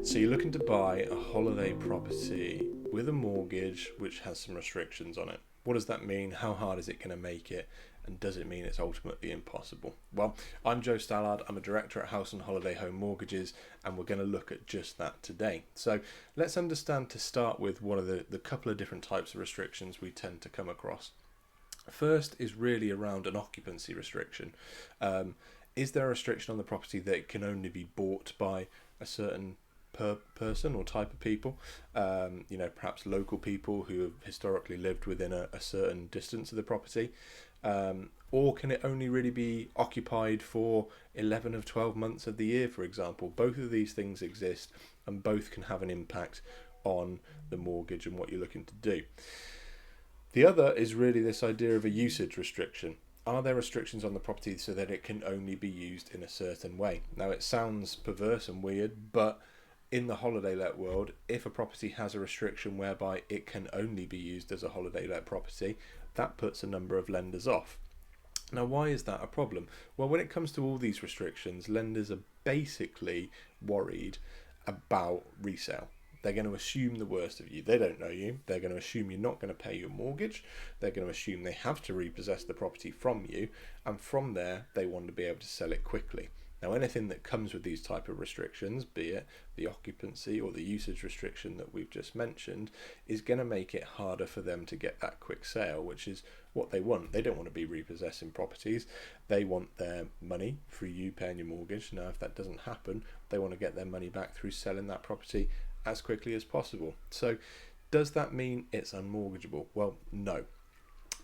So you're looking to buy a holiday property with a mortgage which has some restrictions on it. What does that mean? How hard is it going to make it? And does it mean it's ultimately impossible? Well, I'm Joe Stallard. I'm a director at House and Holiday Home Mortgages, and we're going to look at just that today. So let's understand, to start with, what are the couple of different types of restrictions we tend to come across. First is really around an occupancy restriction. Is there a restriction on the property that it can only be bought by a certain person or type of people, perhaps local people who have historically lived within a certain distance of the property, or can it only really be occupied for 11 of 12 months of the year, for example? Both of these things exist, and both can have an impact on the mortgage and what you're looking to do. The other is really this idea of a usage restriction. Are there restrictions on the property so that it can only be used in a certain way? Now, it sounds perverse and weird, but in the holiday let world, if a property has a restriction whereby it can only be used as a holiday let property, that puts a number of lenders off. Now, why is that a problem? Well, when it comes to all these restrictions, lenders are basically worried about resale. They're going to assume the worst of you. They don't know you. They're going to assume you're not going to pay your mortgage. They're going to assume they have to repossess the property from you. And from there, they want to be able to sell it quickly. Now, anything that comes with these type of restrictions, be it the occupancy or the usage restriction that we've just mentioned, is going to make it harder for them to get that quick sale, which is what they want. They don't want to be repossessing properties. They want their money through you paying your mortgage. Now, if that doesn't happen, they want to get their money back through selling that property as quickly as possible. So does that mean it's unmortgageable? Well, no.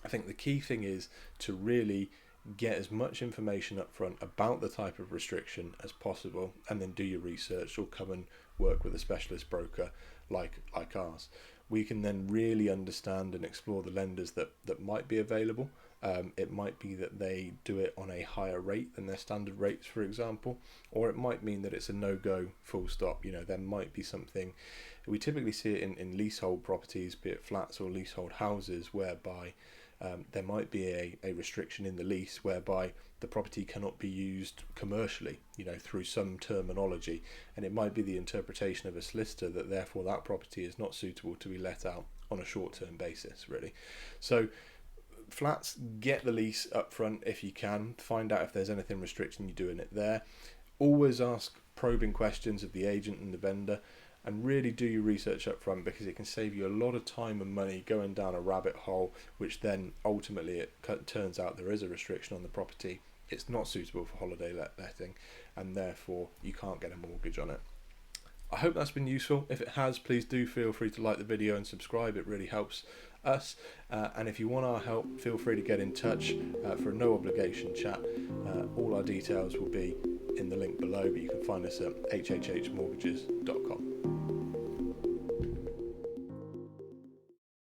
I think the key thing is to really get as much information up front about the type of restriction as possible, and then do your research or come and work with a specialist broker like ours. We can then really understand and explore the lenders that might be available. It might be that they do it on a higher rate than their standard rates, for example, or it might mean that it's a no-go, full stop. There might be something, we typically see it in leasehold properties, be it flats or leasehold houses, whereby there might be a restriction in the lease whereby the property cannot be used commercially, through some terminology, and it might be the interpretation of a solicitor that therefore that property is not suitable to be let out on a short-term basis, really. So flats, get the lease up front if you can, find out if there's anything restricting you doing it there. Always ask probing questions of the agent and the vendor, and really do your research up front, because it can save you a lot of time and money going down a rabbit hole, which then ultimately it turns out there is a restriction on the property. It's not suitable for holiday letting, and therefore you can't get a mortgage on it. I hope that's been useful. If it has, please do feel free to like the video and subscribe. It really helps us. And if you want our help, feel free to get in touch for a no obligation chat. All our details will be in the link below, but you can find us at hhhmortgages.com.